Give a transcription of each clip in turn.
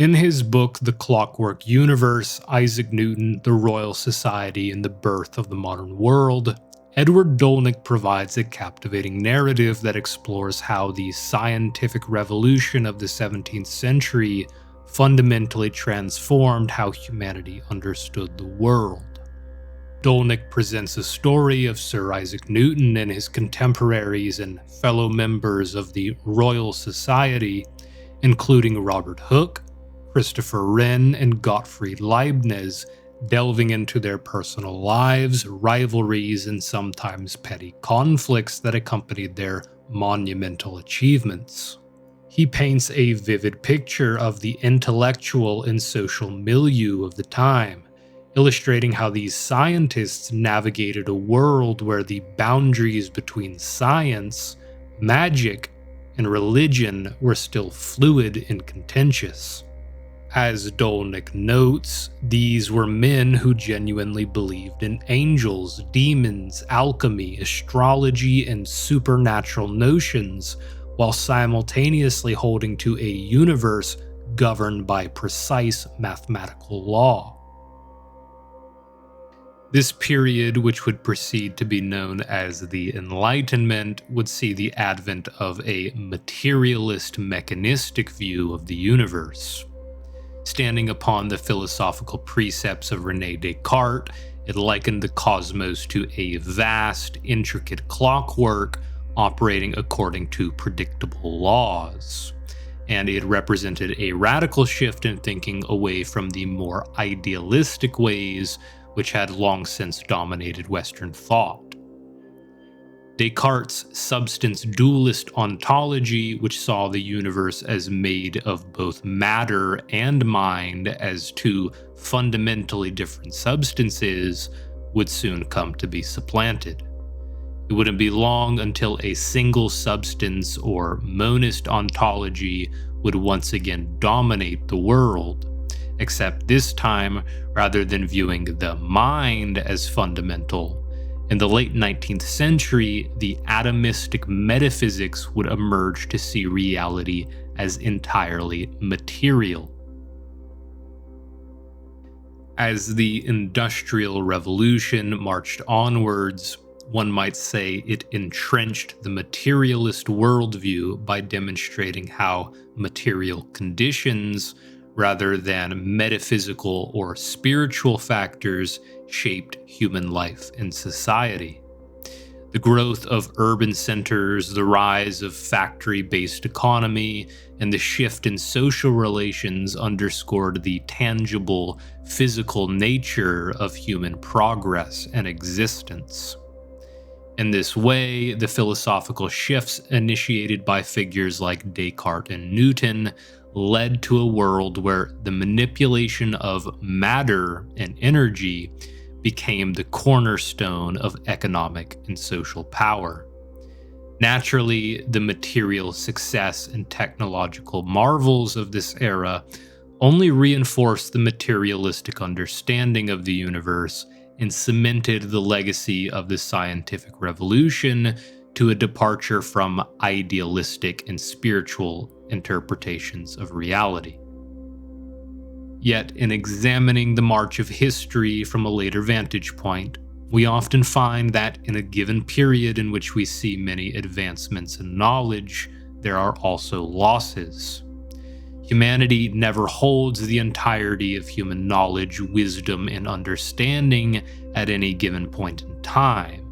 In his book, The Clockwork Universe, Isaac Newton, the Royal Society, and the Birth of the Modern World, Edward Dolnick provides a captivating narrative that explores how the scientific revolution of the 17th century fundamentally transformed how humanity understood the world. Dolnick presents a story of Sir Isaac Newton and his contemporaries and fellow members of the Royal Society, including Robert Hooke, Christopher Wren, and Gottfried Leibniz, delving into their personal lives, rivalries, and sometimes petty conflicts that accompanied their monumental achievements. He paints a vivid picture of the intellectual and social milieu of the time, illustrating how these scientists navigated a world where the boundaries between science, magic, and religion were still fluid and contentious. As Dolnick notes, these were men who genuinely believed in angels, demons, alchemy, astrology, and supernatural notions, while simultaneously holding to a universe governed by precise mathematical law. This period, which would proceed to be known as the Enlightenment, would see the advent of a materialist, mechanistic view of the universe. Standing upon the philosophical precepts of René Descartes, it likened the cosmos to a vast, intricate clockwork operating according to predictable laws, and it represented a radical shift in thinking away from the more idealistic ways which had long since dominated Western thought. Descartes' substance-dualist ontology, which saw the universe as made of both matter and mind as two fundamentally different substances, would soon come to be supplanted. It wouldn't be long until a single substance or monist ontology would once again dominate the world, except this time, rather than viewing the mind as fundamental, in the late 19th century, the atomistic metaphysics would emerge to see reality as entirely material. As the Industrial Revolution marched onwards, one might say it entrenched the materialist worldview by demonstrating how material conditions, rather than metaphysical or spiritual factors, shaped human life and society. The growth of urban centers, the rise of factory-based economy, and the shift in social relations underscored the tangible, physical nature of human progress and existence. In this way, the philosophical shifts initiated by figures like Descartes and Newton led to a world where the manipulation of matter and energy became the cornerstone of economic and social power. Naturally, the material success and technological marvels of this era only reinforced the materialistic understanding of the universe and cemented the legacy of the scientific revolution to a departure from idealistic and spiritual interpretations of reality. Yet, in examining the march of history from a later vantage point, we often find that in a given period in which we see many advancements in knowledge, there are also losses. Humanity never holds the entirety of human knowledge, wisdom, and understanding at any given point in time.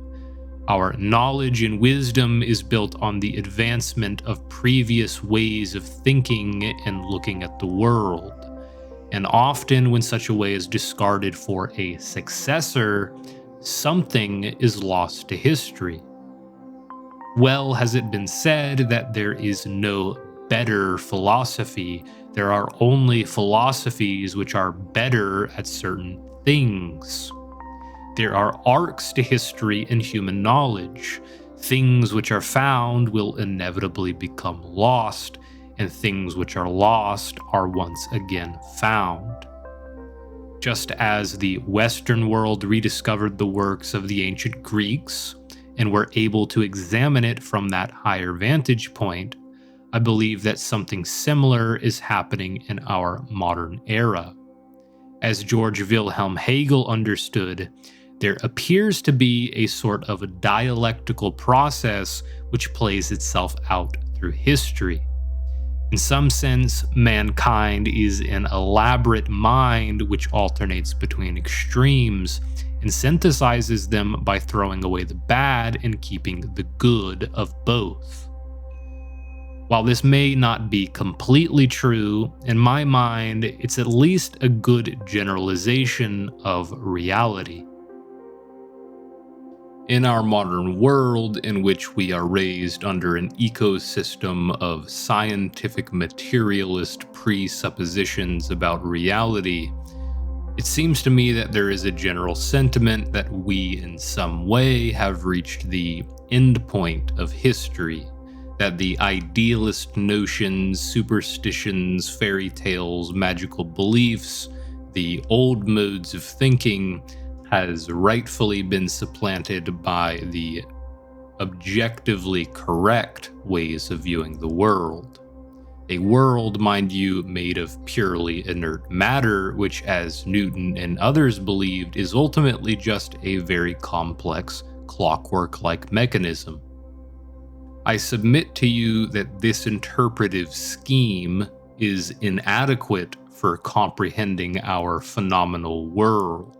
Our knowledge and wisdom is built on the advancement of previous ways of thinking and looking at the world. And often when such a way is discarded for a successor, something is lost to history. Well has it been said that there is no better philosophy, there are only philosophies which are better at certain things. There are arcs to history and human knowledge. Things which are found will inevitably become lost, and things which are lost are once again found. Just as the Western world rediscovered the works of the ancient Greeks and were able to examine it from that higher vantage point, I believe that something similar is happening in our modern era. As George Wilhelm Hegel understood, there appears to be a sort of a dialectical process which plays itself out through history. In some sense, mankind is an elaborate mind which alternates between extremes and synthesizes them by throwing away the bad and keeping the good of both. While this may not be completely true, in my mind, it's at least a good generalization of reality. In our modern world, in which we are raised under an ecosystem of scientific materialist presuppositions about reality, it seems to me that there is a general sentiment that we in some way have reached the end point of history, that the idealist notions, superstitions, fairy tales, magical beliefs, the old modes of thinking, has rightfully been supplanted by the objectively correct ways of viewing the world. A world, mind you, made of purely inert matter, which, as Newton and others believed, is ultimately just a very complex clockwork-like mechanism. I submit to you that this interpretive scheme is inadequate for comprehending our phenomenal world.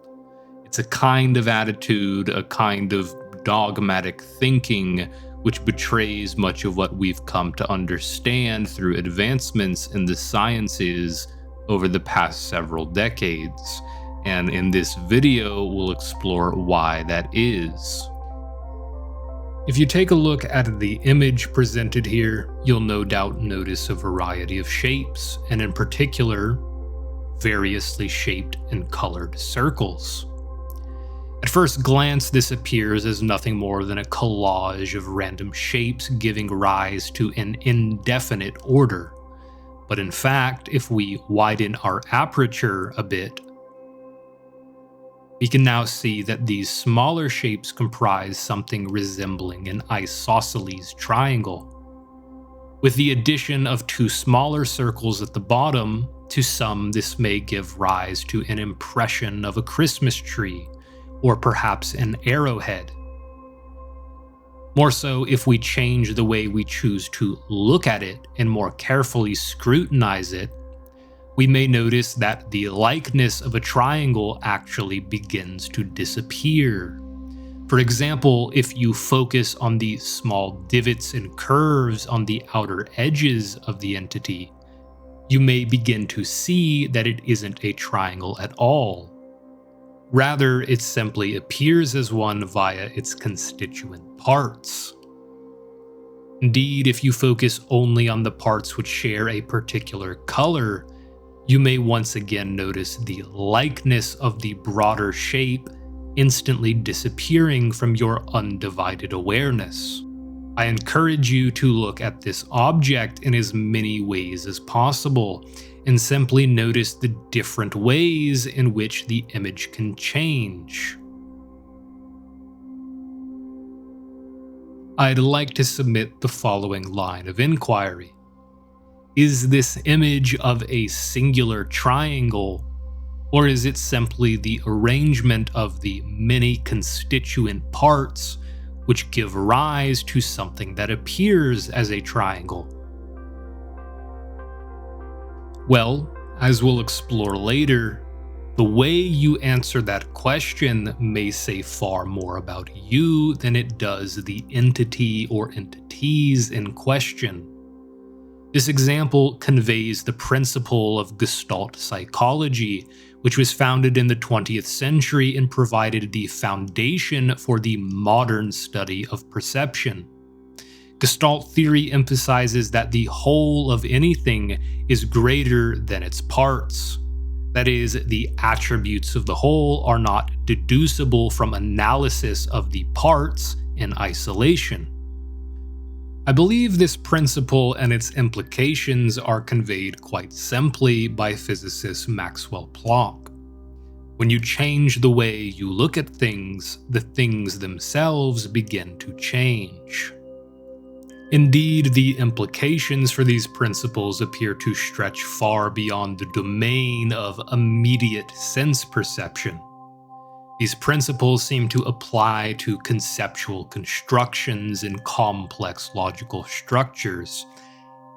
It's a kind of attitude, a kind of dogmatic thinking, which betrays much of what we've come to understand through advancements in the sciences over the past several decades. And in this video, we'll explore why that is. If you take a look at the image presented here, you'll no doubt notice a variety of shapes, and in particular, variously shaped and colored circles. At first glance, this appears as nothing more than a collage of random shapes giving rise to an indefinite order. But in fact, if we widen our aperture a bit, we can now see that these smaller shapes comprise something resembling an isosceles triangle. With the addition of two smaller circles at the bottom, to some this may give rise to an impression of a Christmas tree, or perhaps an arrowhead. More so, if we change the way we choose to look at it and more carefully scrutinize it, we may notice that the likeness of a triangle actually begins to disappear. For example, if you focus on the small divots and curves on the outer edges of the entity, you may begin to see that it isn't a triangle at all. Rather, it simply appears as one via its constituent parts. Indeed, if you focus only on the parts which share a particular color, you may once again notice the likeness of the broader shape instantly disappearing from your undivided awareness. I encourage you to look at this object in as many ways as possible, and simply notice the different ways in which the image can change. I'd like to submit the following line of inquiry. Is this image of a singular triangle, or is it simply the arrangement of the many constituent parts which give rise to something that appears as a triangle? Well, as we'll explore later, the way you answer that question may say far more about you than it does the entity or entities in question. This example conveys the principle of Gestalt psychology, which was founded in the 20th century and provided the foundation for the modern study of perception. Gestalt theory emphasizes that the whole of anything is greater than its parts. That is, the attributes of the whole are not deducible from analysis of the parts in isolation. I believe this principle and its implications are conveyed quite simply by physicist Maxwell Planck. When you change the way you look at things, the things themselves begin to change. Indeed, the implications for these principles appear to stretch far beyond the domain of immediate sense perception. These principles seem to apply to conceptual constructions and complex logical structures.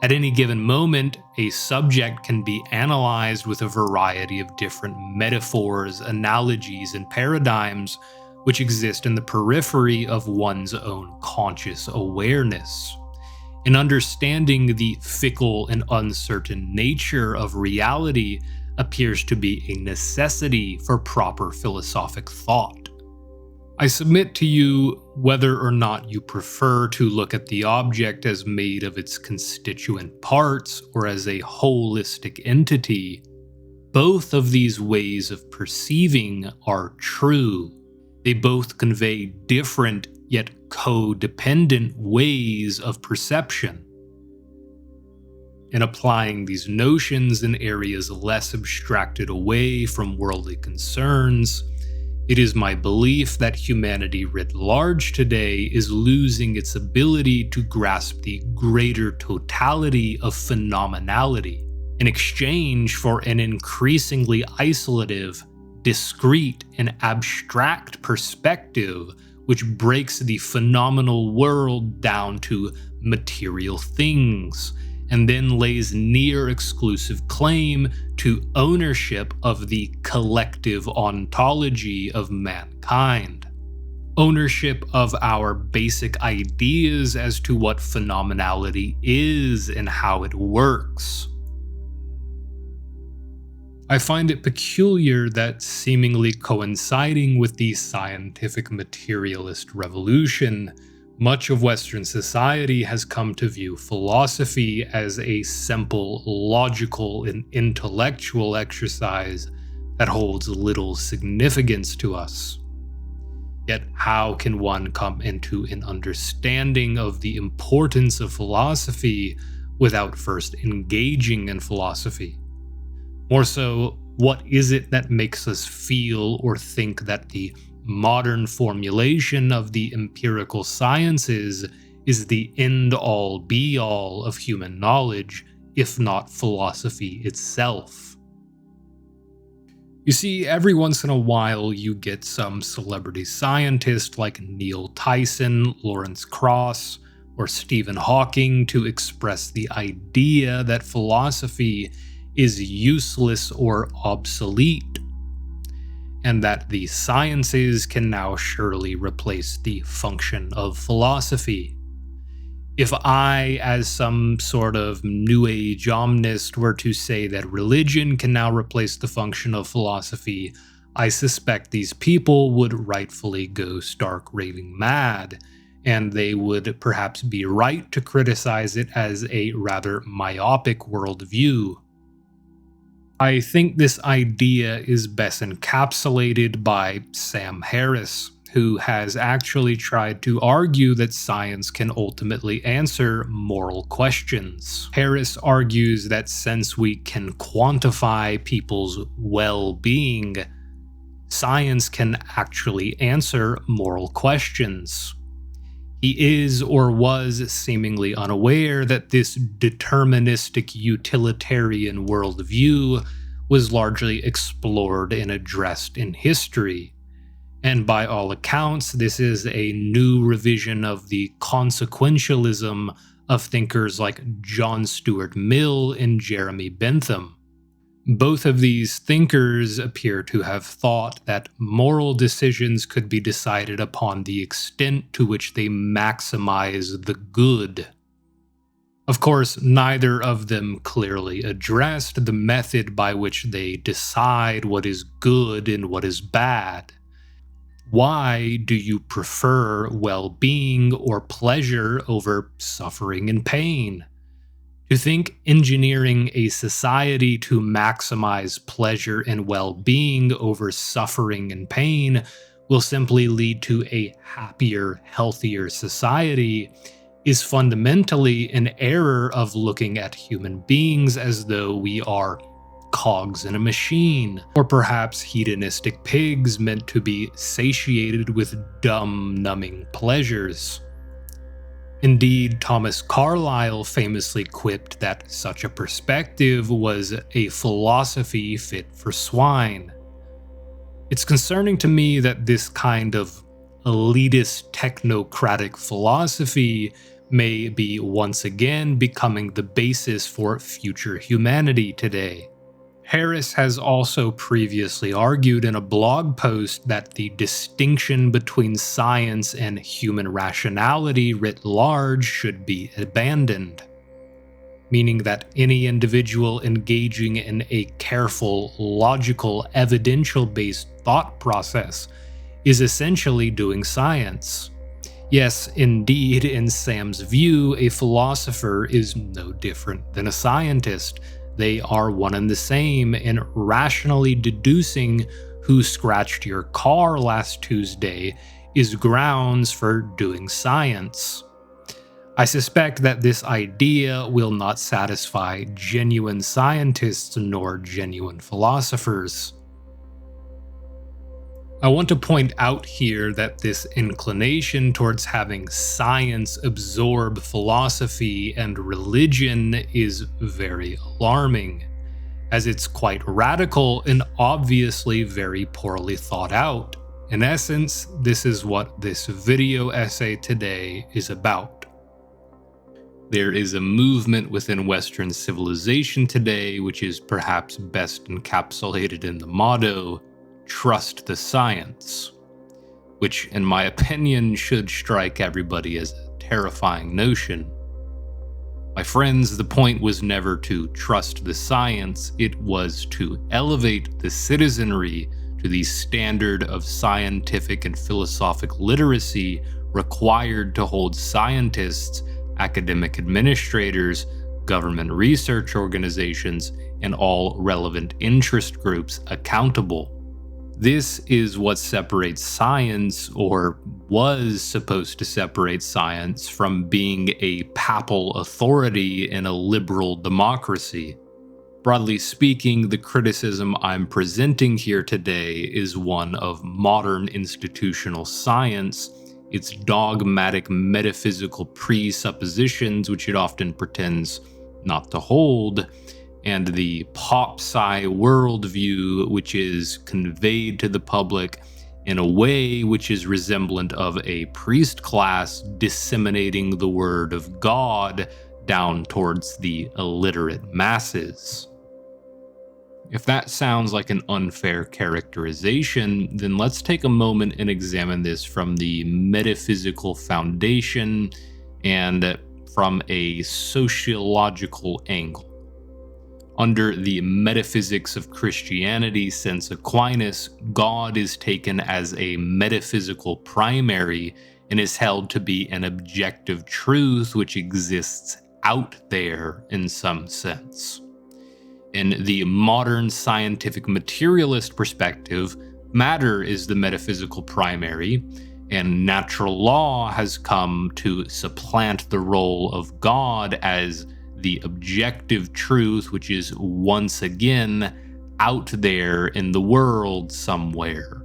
At any given moment, a subject can be analyzed with a variety of different metaphors, analogies, and paradigms which exist in the periphery of one's own conscious awareness. In understanding the fickle and uncertain nature of reality appears to be a necessity for proper philosophic thought. I submit to you, whether or not you prefer to look at the object as made of its constituent parts or as a holistic entity, both of these ways of perceiving are true. They both convey different yet codependent ways of perception. In applying these notions in areas less abstracted away from worldly concerns, it is my belief that humanity writ large today is losing its ability to grasp the greater totality of phenomenality in exchange for an increasingly isolative, discrete, and abstract perspective which breaks the phenomenal world down to material things, and then lays near exclusive claim to ownership of the collective ontology of mankind. Ownership of our basic ideas as to what phenomenality is and how it works. I find it peculiar that, seemingly coinciding with the scientific materialist revolution, much of Western society has come to view philosophy as a simple, logical, and intellectual exercise that holds little significance to us. Yet how can one come into an understanding of the importance of philosophy without first engaging in philosophy? More so, what is it that makes us feel or think that the modern formulation of the empirical sciences is the end-all be-all of human knowledge, if not philosophy itself? You see, every once in a while you get some celebrity scientist like Neil Tyson, Lawrence Krauss, or Stephen Hawking to express the idea that philosophy is useless or obsolete, and that the sciences can now surely replace the function of philosophy. If I, as some sort of New Age omnist, were to say that religion can now replace the function of philosophy, I suspect these people would rightfully go stark raving mad, and they would perhaps be right to criticize it as a rather myopic worldview. I think this idea is best encapsulated by Sam Harris, who has actually tried to argue that science can ultimately answer moral questions. Harris argues that since we can quantify people's well-being, science can actually answer moral questions. He is or was seemingly unaware that this deterministic utilitarian worldview was largely explored and addressed in history. And by all accounts, this is a new revision of the consequentialism of thinkers like John Stuart Mill and Jeremy Bentham. Both of these thinkers appear to have thought that moral decisions could be decided upon the extent to which they maximize the good. Of course, neither of them clearly addressed the method by which they decide what is good and what is bad. Why do you prefer well-being or pleasure over suffering and pain? To think engineering a society to maximize pleasure and well-being over suffering and pain will simply lead to a happier, healthier society is fundamentally an error of looking at human beings as though we are cogs in a machine, or perhaps hedonistic pigs meant to be satiated with dumb, numbing pleasures. Indeed, Thomas Carlyle famously quipped that such a perspective was a philosophy fit for swine. It's concerning to me that this kind of elitist technocratic philosophy may be once again becoming the basis for future humanity today. Harris has also previously argued in a blog post that the distinction between science and human rationality writ large should be abandoned, meaning that any individual engaging in a careful, logical, evidential-based thought process is essentially doing science. Yes, indeed, in Sam's view, a philosopher is no different than a scientist. They are one and the same, and rationally deducing who scratched your car last Tuesday is grounds for doing science. I suspect that this idea will not satisfy genuine scientists nor genuine philosophers. I want to point out here that this inclination towards having science absorb philosophy and religion is very alarming, as it's quite radical and obviously very poorly thought out. In essence, this is what this video essay today is about. There is a movement within Western civilization today which is perhaps best encapsulated in the motto, "Trust the science," which in my opinion should strike everybody as a terrifying notion. My friends, the point was never to trust the science, it was to elevate the citizenry to the standard of scientific and philosophic literacy required to hold scientists, academic administrators, government research organizations, and all relevant interest groups accountable. This is what separates science, or was supposed to separate science, from being a papal authority in a liberal democracy. Broadly speaking, the criticism I'm presenting here today is one of modern institutional science, its dogmatic metaphysical presuppositions which it often pretends not to hold, and the pop-sci worldview which is conveyed to the public in a way which is resemblant of a priest class disseminating the word of God down towards the illiterate masses. If that sounds like an unfair characterization, then let's take a moment and examine this from the metaphysical foundation and from a sociological angle. Under the metaphysics of Christianity since Aquinas, God is taken as a metaphysical primary and is held to be an objective truth which exists out there in some sense. In the modern scientific materialist perspective, matter is the metaphysical primary, and natural law has come to supplant the role of God as the objective truth which is once again out there in the world somewhere.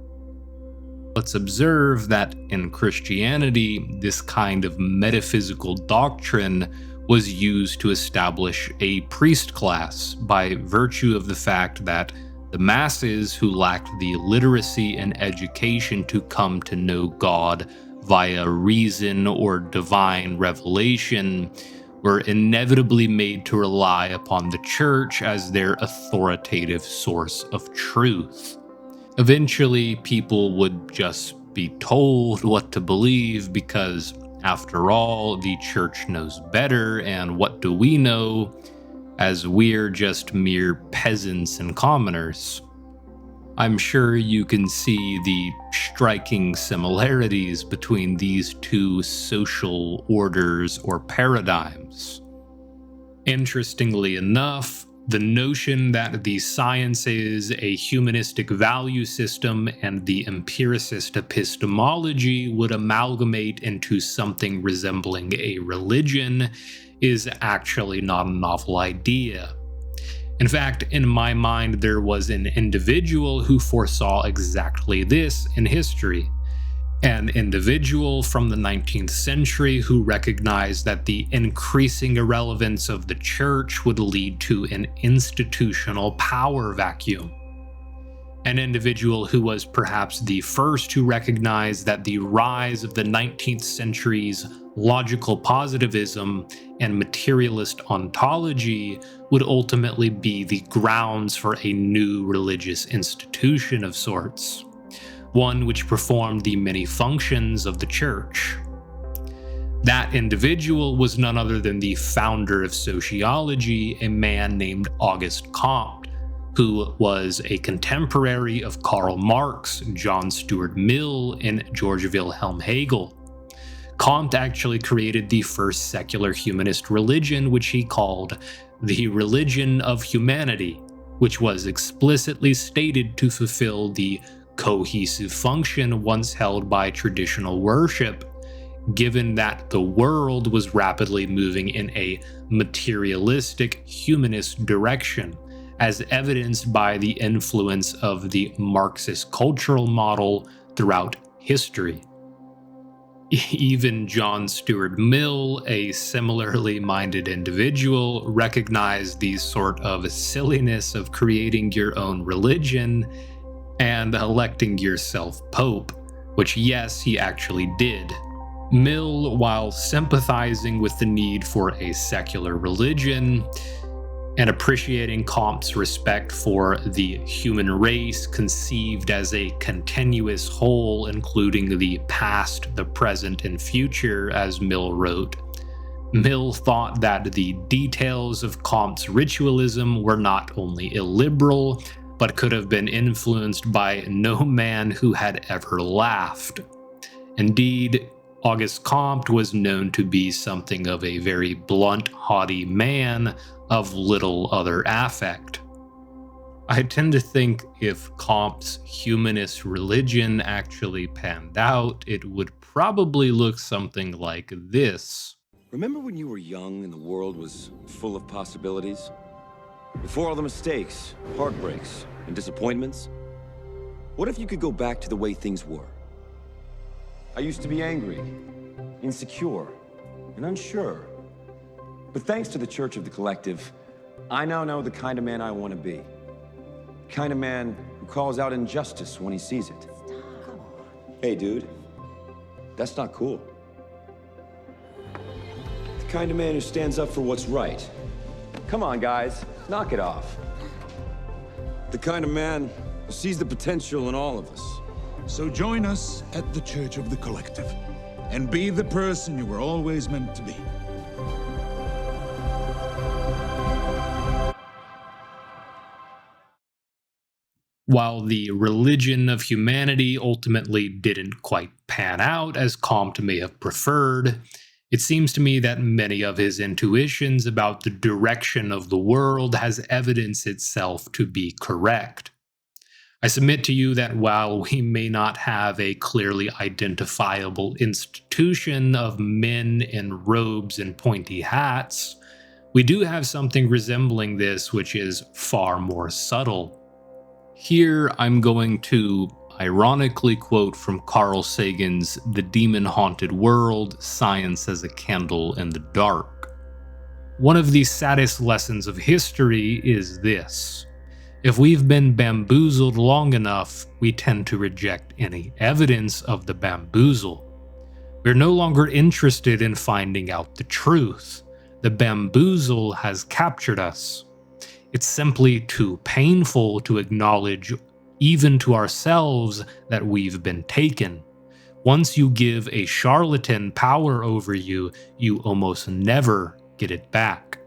Let's observe that in Christianity, this kind of metaphysical doctrine was used to establish a priest class by virtue of the fact that the masses who lacked the literacy and education to come to know God via reason or divine revelation were inevitably made to rely upon the church as their authoritative source of truth. Eventually, people would just be told what to believe because, after all, the church knows better, and what do we know, as we're just mere peasants and commoners? I'm sure you can see the striking similarities between these two social orders or paradigms. Interestingly enough, the notion that the sciences, a humanistic value system, and the empiricist epistemology would amalgamate into something resembling a religion is actually not a novel idea. In fact, in my mind, there was an individual who foresaw exactly this in history. An individual from the 19th century who recognized that the increasing irrelevance of the church would lead to an institutional power vacuum. An individual who was perhaps the first to recognize that the rise of the 19th century's logical positivism and materialist ontology would ultimately be the grounds for a new religious institution of sorts, one which performed the many functions of the church. That individual was none other than the founder of sociology, a man named Auguste Comte, who was a contemporary of Karl Marx, John Stuart Mill, and George Wilhelm Hegel. Comte actually created the first secular humanist religion, which he called the religion of humanity, which was explicitly stated to fulfill the cohesive function once held by traditional worship, given that the world was rapidly moving in a materialistic humanist direction, as evidenced by the influence of the Marxist cultural model throughout history. Even John Stuart Mill, a similarly minded individual, recognized the sort of silliness of creating your own religion and electing yourself pope, which yes, he actually did. Mill, while sympathizing with the need for a secular religion, and appreciating Comte's respect for the human race conceived as a continuous whole, including the past, the present, and future, as Mill wrote, Mill thought that the details of Comte's ritualism were not only illiberal, but could have been influenced by no man who had ever laughed. Indeed, Auguste Comte was known to be something of a very blunt, haughty man of little other affect. I tend to think if Comte's humanist religion actually panned out, it would probably look something like this. Remember when you were young and the world was full of possibilities? Before all the mistakes, heartbreaks, and disappointments? What if you could go back to the way things were? I used to be angry, insecure, and unsure. But thanks to the Church of the Collective, I now know the kind of man I want to be. The kind of man who calls out injustice when he sees it. Stop. Hey, dude, that's not cool. The kind of man who stands up for what's right. Come on, guys, knock it off. The kind of man who sees the potential in all of us. So join us at the Church of the Collective, and be the person you were always meant to be. While the religion of humanity ultimately didn't quite pan out as Comte may have preferred, it seems to me that many of his intuitions about the direction of the world has evidenced itself to be correct. I submit to you that while we may not have a clearly identifiable institution of men in robes and pointy hats, we do have something resembling this which is far more subtle. Here I'm going to ironically quote from Carl Sagan's The Demon-Haunted World, Science as a Candle in the Dark. One of the saddest lessons of history is this. If we've been bamboozled long enough, we tend to reject any evidence of the bamboozle. We're no longer interested in finding out the truth. The bamboozle has captured us. It's simply too painful to acknowledge, even to ourselves, that we've been taken. Once you give a charlatan power over you, you almost never get it back.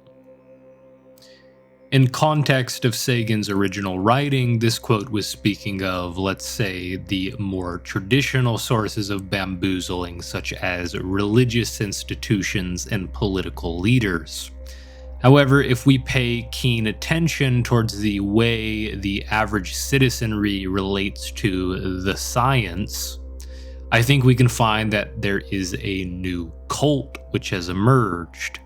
In context of Sagan's original writing, this quote was speaking of, let's say, the more traditional sources of bamboozling, such as religious institutions and political leaders. However, if we pay keen attention towards the way the average citizenry relates to the science, I think we can find that there is a new cult which has emerged.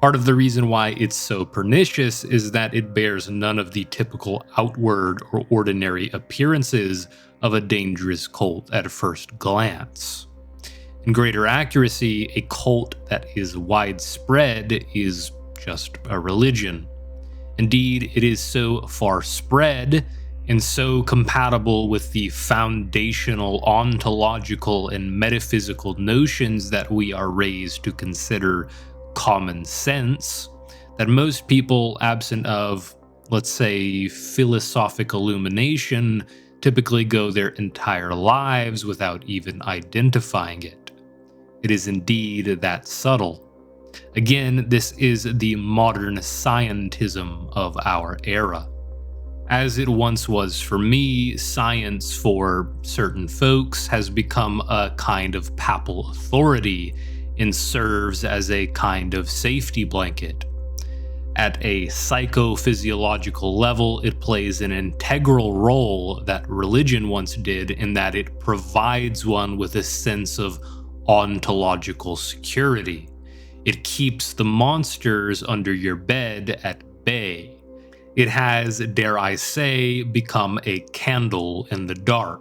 Part of the reason why it's so pernicious is that it bears none of the typical outward or ordinary appearances of a dangerous cult at first glance. In greater accuracy, a cult that is widespread is just a religion. Indeed, it is so far spread and so compatible with the foundational ontological and metaphysical notions that we are raised to consider common sense that most people, absent of, let's say, philosophic illumination, typically go their entire lives without even identifying it. It is indeed that subtle. Again, this is the modern scientism of our era. As it once was for me, science for certain folks has become a kind of papal authority and serves as a kind of safety blanket. At a psychophysiological level, it plays an integral role that religion once did in that it provides one with a sense of ontological security. It keeps the monsters under your bed at bay. It has, dare I say, become a candle in the dark.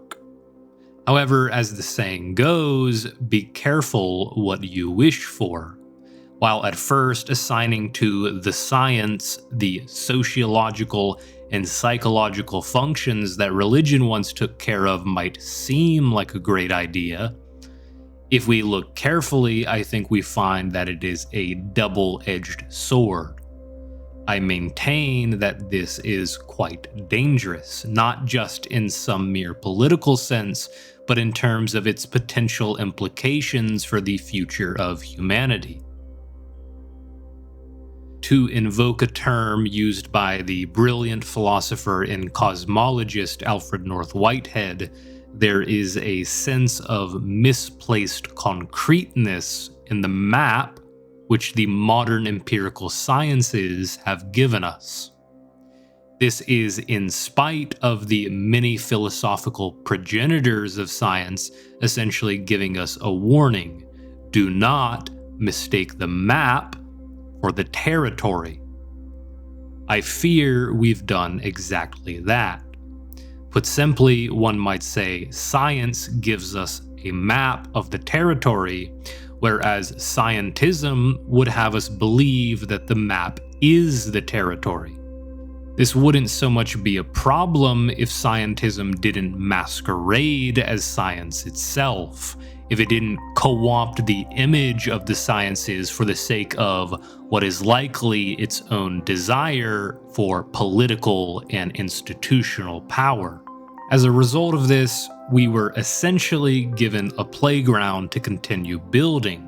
However, as the saying goes, be careful what you wish for. While at first assigning to the science the sociological and psychological functions that religion once took care of might seem like a great idea, if we look carefully, I think we find that it is a double-edged sword. I maintain that this is quite dangerous, not just in some mere political sense, but in terms of its potential implications for the future of humanity. To invoke a term used by the brilliant philosopher and cosmologist Alfred North Whitehead, there is a sense of misplaced concreteness in the map which the modern empirical sciences have given us. This is in spite of the many philosophical progenitors of science essentially giving us a warning: do not mistake the map for the territory. I fear we've done exactly that. Put simply, one might say science gives us a map of the territory, whereas scientism would have us believe that the map is the territory. This wouldn't so much be a problem if scientism didn't masquerade as science itself, if it didn't co-opt the image of the sciences for the sake of what is likely its own desire for political and institutional power. As a result of this, we were essentially given a playground to continue building,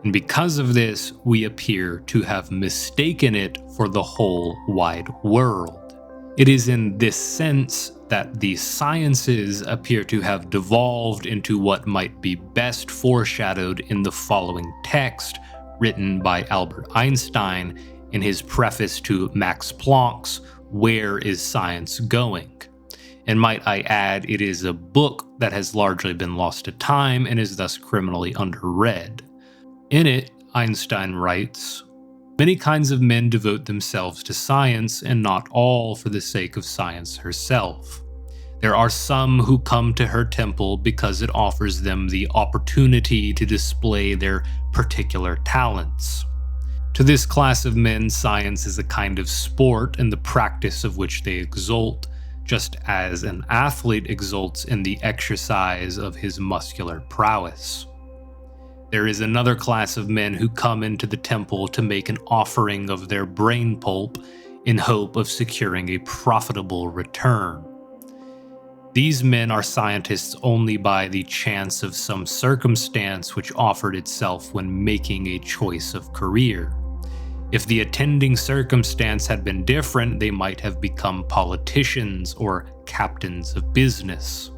and because of this, we appear to have mistaken it for the whole wide world. It is in this sense that the sciences appear to have devolved into what might be best foreshadowed in the following text written by Albert Einstein in his preface to Max Planck's Where is Science Going? And might I add, it is a book that has largely been lost to time and is thus criminally underread. In it, Einstein writes, "Many kinds of men devote themselves to science, and not all for the sake of science herself. There are some who come to her temple because it offers them the opportunity to display their particular talents. To this class of men, science is a kind of sport in the practice of which they exult, just as an athlete exults in the exercise of his muscular prowess. There is another class of men who come into the temple to make an offering of their brain pulp in hope of securing a profitable return. These men are scientists only by the chance of some circumstance which offered itself when making a choice of career. If the attending circumstance had been different, they might have become politicians or captains of business.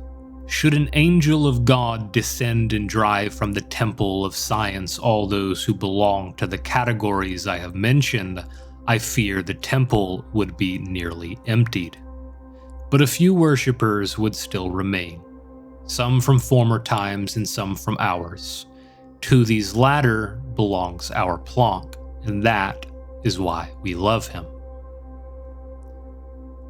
Should an angel of God descend and drive from the temple of science all those who belong to the categories I have mentioned, I fear the temple would be nearly emptied. But a few worshippers would still remain, some from former times and some from ours. To these latter belongs our Planck, and that is why we love him.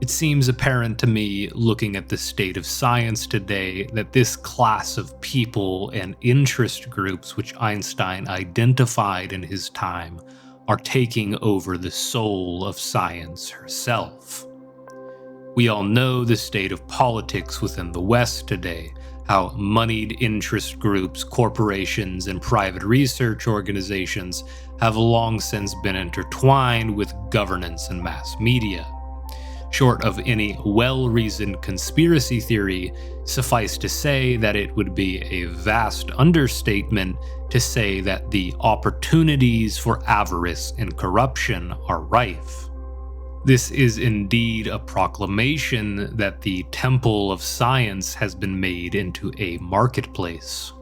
It seems apparent to me, looking at the state of science today, that this class of people and interest groups which Einstein identified in his time are taking over the soul of science herself. We all know the state of politics within the West today, how moneyed interest groups, corporations, and private research organizations have long since been intertwined with governance and mass media. Short of any well-reasoned conspiracy theory, suffice to say that it would be a vast understatement to say that the opportunities for avarice and corruption are rife. This is indeed a proclamation that the temple of science has been made into a marketplace.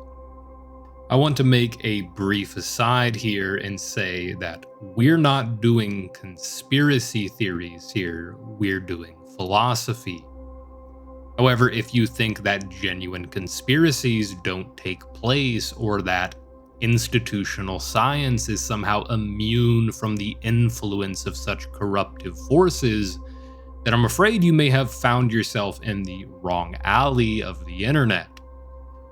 I want to make a brief aside here and say that we're not doing conspiracy theories here, we're doing philosophy. However, if you think that genuine conspiracies don't take place or that institutional science is somehow immune from the influence of such corruptive forces, then I'm afraid you may have found yourself in the wrong alley of the internet.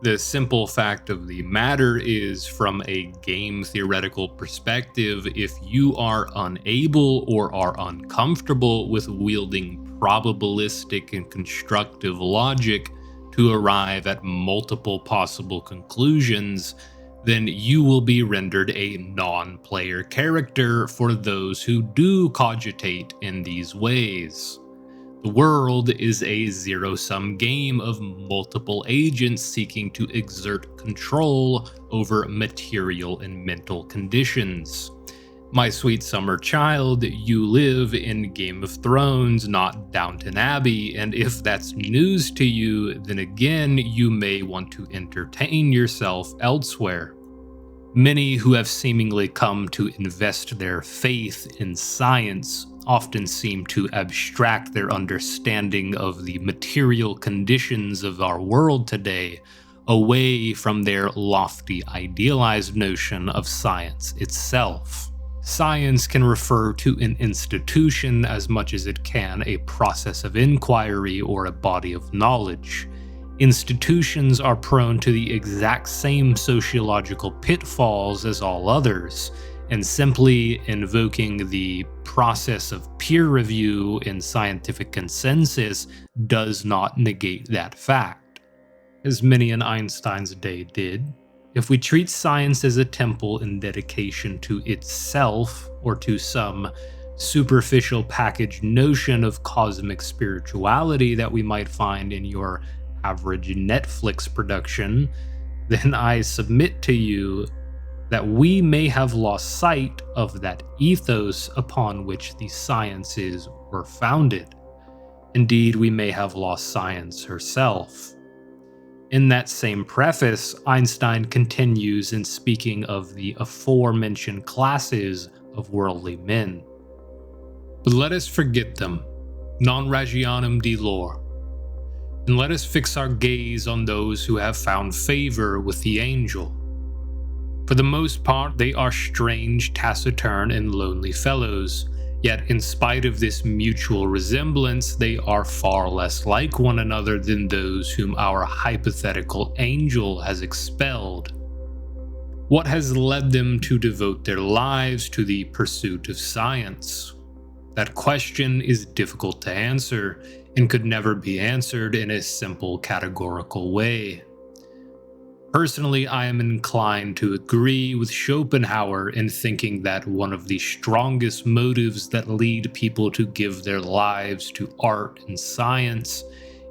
The simple fact of the matter is, from a game theoretical perspective, if you are unable or are uncomfortable with wielding probabilistic and constructive logic to arrive at multiple possible conclusions, then you will be rendered a non-player character for those who do cogitate in these ways. The world is a zero-sum game of multiple agents seeking to exert control over material and mental conditions. My sweet summer child, you live in Game of Thrones, not Downton Abbey, and if that's news to you, then again, you may want to entertain yourself elsewhere. Many who have seemingly come to invest their faith in science often seem to abstract their understanding of the material conditions of our world today away from their lofty idealized notion of science itself. Science can refer to an institution as much as it can a process of inquiry or a body of knowledge. Institutions are prone to the exact same sociological pitfalls as all others, and simply invoking the process of peer review and scientific consensus does not negate that fact. As many in Einstein's day did, if we treat science as a temple in dedication to itself or to some superficial packaged notion of cosmic spirituality that we might find in your average Netflix production, then I submit to you that we may have lost sight of that ethos upon which the sciences were founded. Indeed, we may have lost science herself. In that same preface, Einstein continues in speaking of the aforementioned classes of worldly men. But let us forget them, non rationem de lore, and let us fix our gaze on those who have found favor with the angel. For the most part, they are strange, taciturn, and lonely fellows, yet in spite of this mutual resemblance, they are far less like one another than those whom our hypothetical angel has expelled. What has led them to devote their lives to the pursuit of science? That question is difficult to answer, and could never be answered in a simple categorical way. Personally, I am inclined to agree with Schopenhauer in thinking that one of the strongest motives that lead people to give their lives to art and science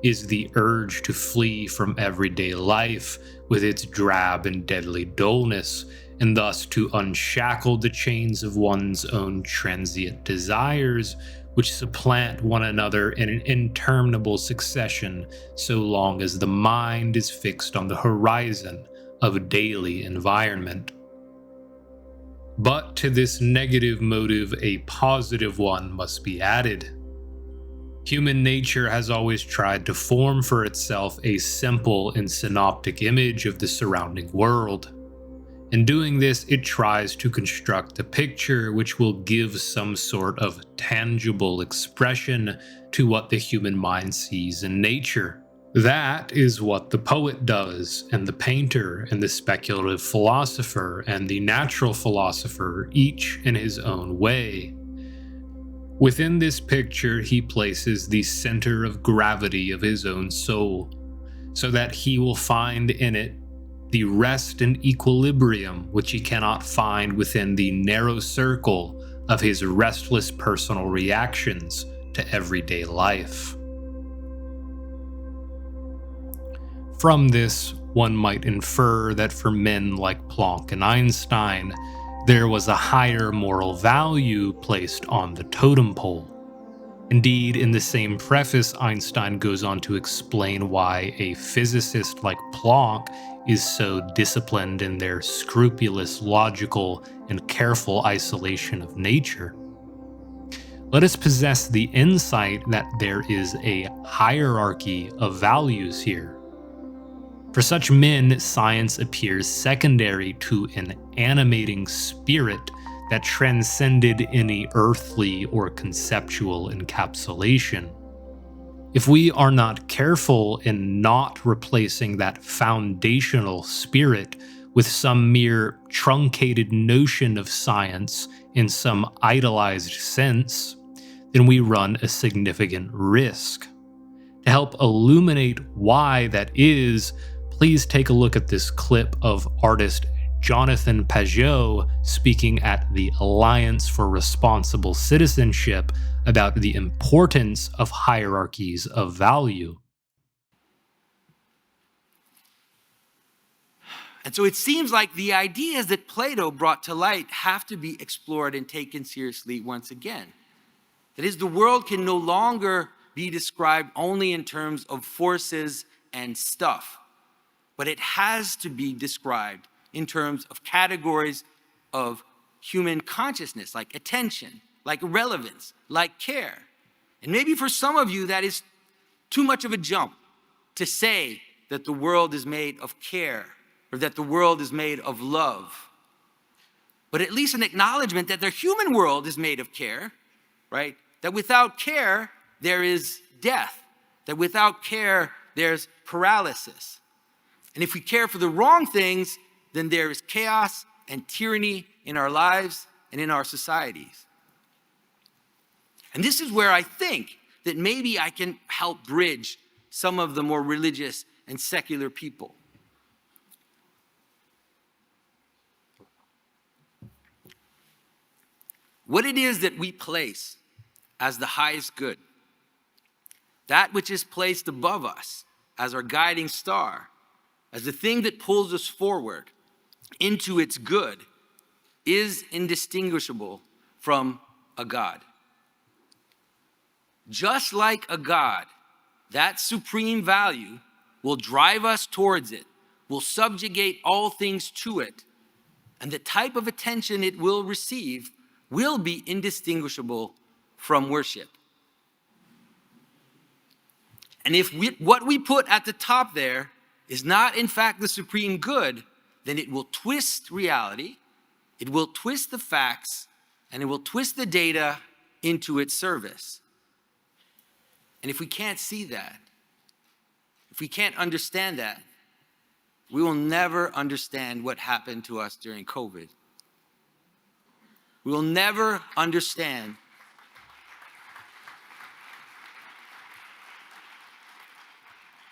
is the urge to flee from everyday life with its drab and deadly dullness, and thus to unshackle the chains of one's own transient desires, which supplant one another in an interminable succession so long as the mind is fixed on the horizon of a daily environment. But to this negative motive, a positive one must be added. Human nature has always tried to form for itself a simple and synoptic image of the surrounding world. In doing this, it tries to construct a picture which will give some sort of tangible expression to what the human mind sees in nature. That is what the poet does, and the painter, and the speculative philosopher, and the natural philosopher, each in his own way. Within this picture, he places the center of gravity of his own soul, so that he will find in it the rest and equilibrium which he cannot find within the narrow circle of his restless personal reactions to everyday life. From this, one might infer that for men like Planck and Einstein, there was a higher moral value placed on the totem pole. Indeed, in the same preface, Einstein goes on to explain why a physicist like Planck is so disciplined in their scrupulous, logical, and careful isolation of nature. Let us possess the insight that there is a hierarchy of values here. For such men, science appears secondary to an animating spirit that transcended any earthly or conceptual encapsulation. If we are not careful in not replacing that foundational spirit with some mere truncated notion of science in some idolized sense, then we run a significant risk. To help illuminate why that is, please take a look at this clip of artist Jonathan Pagaeu speaking at the Alliance for Responsible Citizenship about the importance of hierarchies of value. And so it seems like the ideas that Plato brought to light have to be explored and taken seriously once again. That is, the world can no longer be described only in terms of forces and stuff, but it has to be described in terms of categories of human consciousness, like attention, like relevance, like care. And maybe for some of you, that is too much of a jump to say that the world is made of care or that the world is made of love. But at least an acknowledgement that the human world is made of care, right? That without care, there is death. That without care, there's paralysis. And if we care for the wrong things, then there is chaos and tyranny in our lives and in our societies. And this is where I think that maybe I can help bridge some of the more religious and secular people. What it is that we place as the highest good, that which is placed above us as our guiding star, as the thing that pulls us forward into its good, is indistinguishable from a God. Just like a God, that supreme value will drive us towards it, will subjugate all things to it, and the type of attention it will receive will be indistinguishable from worship. And if what we put at the top there is not in fact the supreme good, then it will twist reality, it will twist the facts, and it will twist the data into its service. And if we can't see that, if we can't understand that, we will never understand what happened to us during COVID. We will never understand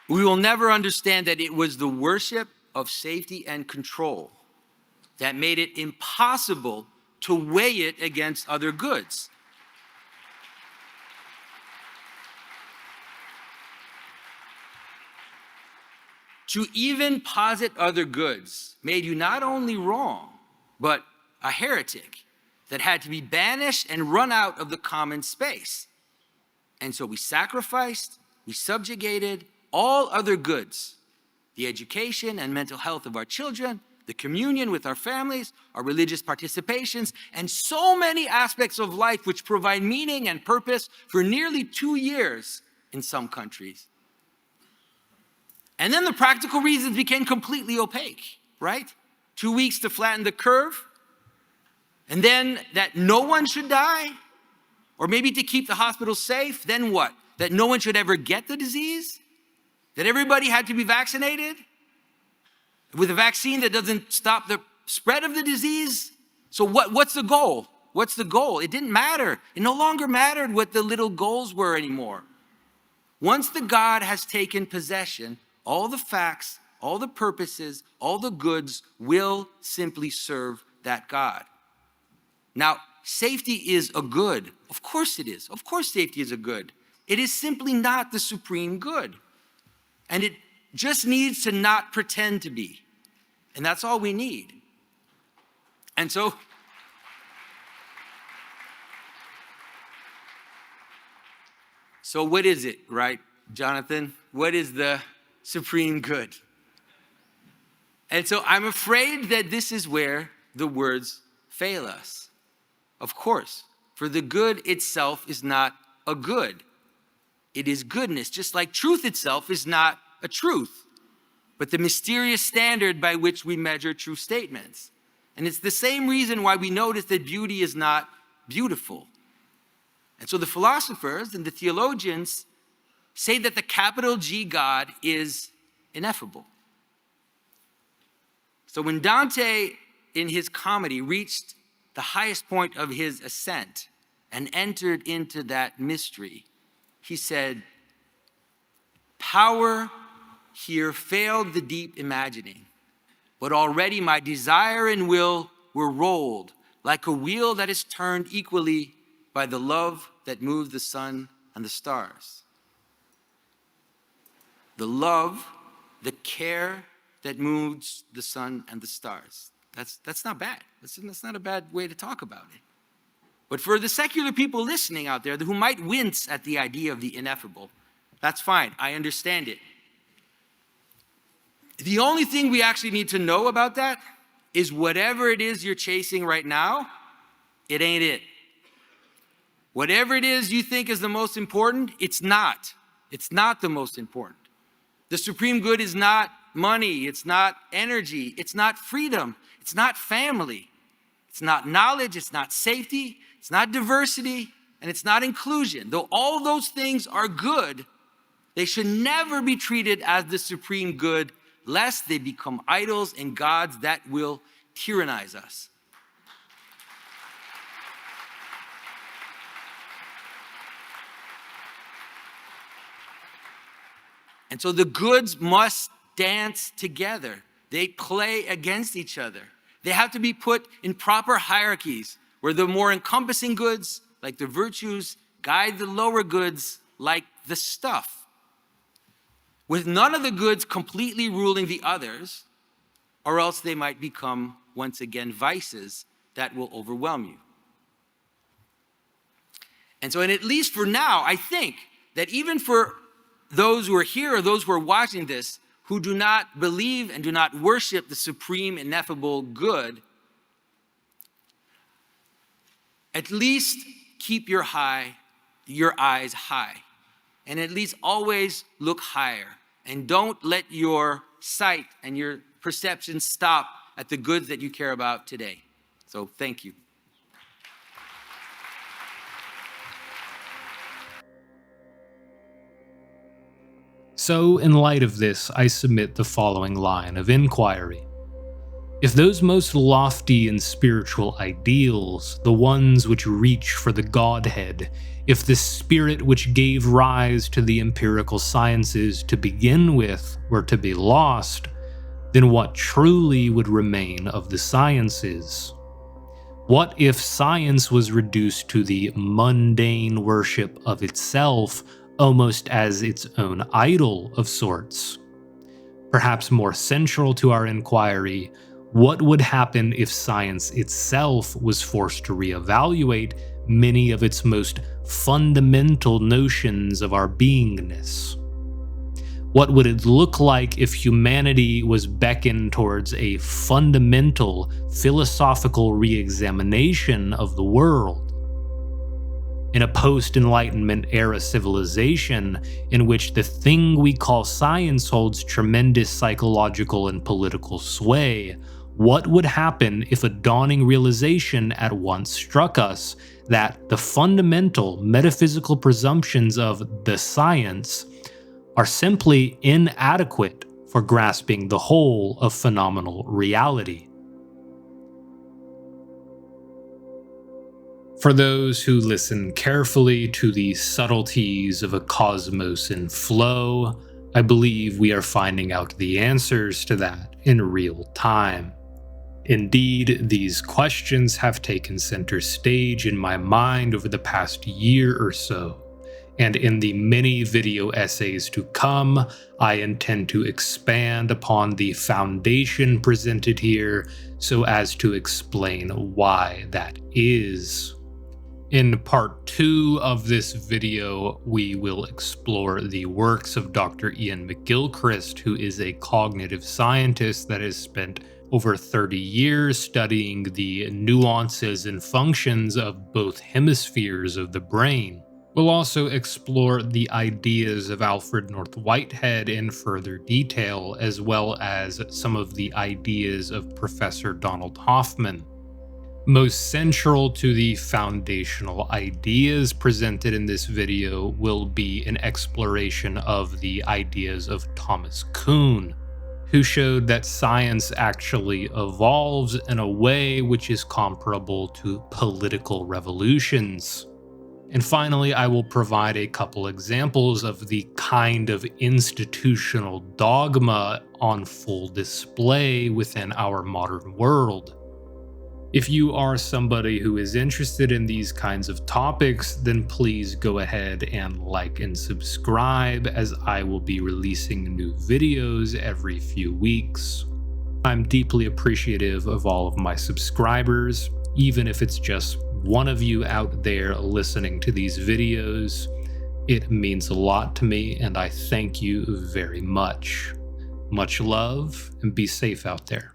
that it was the worship of safety and control that made it impossible to weigh it against other goods. To even posit other goods made you not only wrong, but a heretic that had to be banished and run out of the common space. And so we sacrificed, we subjugated all other goods, the education and mental health of our children, the communion with our families, our religious participations, and so many aspects of life which provide meaning and purpose for nearly 2 years in some countries. And then the practical reasons became completely opaque, right? 2 weeks to flatten the curve, and then that no one should die, or maybe to keep the hospital safe, then what? That no one should ever get the disease? That everybody had to be vaccinated with a vaccine that doesn't stop the spread of the disease? So what's the goal? What's the goal? It didn't matter. It no longer mattered what the little goals were anymore. Once the God has taken possession, all the facts, all the purposes, all the goods will simply serve that God. Now, safety is a good. Of course it is. Of course safety is a good. It is simply not the supreme good. And it just needs to not pretend to be. And that's all we need. And so what is it, right, Jonathan? What is the supreme good? And so I'm afraid that this is where the words fail us. Of course, for the good itself is not a good. It is goodness, just like truth itself is not a truth, but the mysterious standard by which we measure true statements. And it's the same reason why we notice that beauty is not beautiful. And so the philosophers and the theologians say that the capital G God is ineffable. So when Dante, in his comedy, reached the highest point of his ascent and entered into that mystery, he said, "Power here failed the deep imagining, but already my desire and will were rolled like a wheel that is turned equally by the love that moves the sun and the stars." The love, the care that moves the sun and the stars. That's not bad. That's not a bad way to talk about it. But for the secular people listening out there who might wince at the idea of the ineffable, that's fine. I understand it. The only thing we actually need to know about that is whatever it is you're chasing right now, it ain't it. Whatever it is you think is the most important, it's not. It's not the most important. The supreme good is not money, it's not energy, it's not freedom, it's not family, it's not knowledge, it's not safety, it's not diversity, and it's not inclusion. Though all those things are good, they should never be treated as the supreme good, lest they become idols and gods that will tyrannize us. And so the goods must dance together. They play against each other. They have to be put in proper hierarchies, where the more encompassing goods, like the virtues, guide the lower goods, like the stuff, with none of the goods completely ruling the others, or else they might become, once again, vices that will overwhelm you. And so, and at least for now, I think that even for those who are here or those who are watching this, who do not believe and do not worship the supreme, ineffable good, at least keep your eyes high, and at least always look higher. And don't let your sight and your perception stop at the goods that you care about today. So thank you. So, in light of this, I submit the following line of inquiry. If those most lofty and spiritual ideals, the ones which reach for the Godhead, if the spirit which gave rise to the empirical sciences to begin with were to be lost, then what truly would remain of the sciences? What if science was reduced to the mundane worship of itself, almost as its own idol of sorts? Perhaps more central to our inquiry, what would happen if science itself was forced to reevaluate many of its most fundamental notions of our beingness? What would it look like if humanity was beckoned towards a fundamental philosophical re-examination of the world? In a post-Enlightenment era civilization in which the thing we call science holds tremendous psychological and political sway, What would happen if a dawning realization at once struck us that the fundamental metaphysical presumptions of the science are simply inadequate for grasping the whole of phenomenal reality? For those who listen carefully to the subtleties of a cosmos in flow, I believe we are finding out the answers to that in real time. Indeed, these questions have taken center stage in my mind over the past year or so, and in the many video essays to come, I intend to expand upon the foundation presented here so as to explain why that is. In part 2 of this video, we will explore the works of Dr. Ian McGilchrist, who is a cognitive scientist that has spent over 30 years studying the nuances and functions of both hemispheres of the brain. We'll also explore the ideas of Alfred North Whitehead in further detail, as well as some of the ideas of Professor Donald Hoffman. Most central to the foundational ideas presented in this video will be an exploration of the ideas of Thomas Kuhn, who showed that science actually evolves in a way which is comparable to political revolutions. And finally, I will provide a couple examples of the kind of institutional dogma on full display within our modern world. If you are somebody who is interested in these kinds of topics, then please go ahead and like and subscribe, as I will be releasing new videos every few weeks. I'm deeply appreciative of all of my subscribers, even if it's just one of you out there listening to these videos. It means a lot to me, and I thank you very much. Much love, and be safe out there.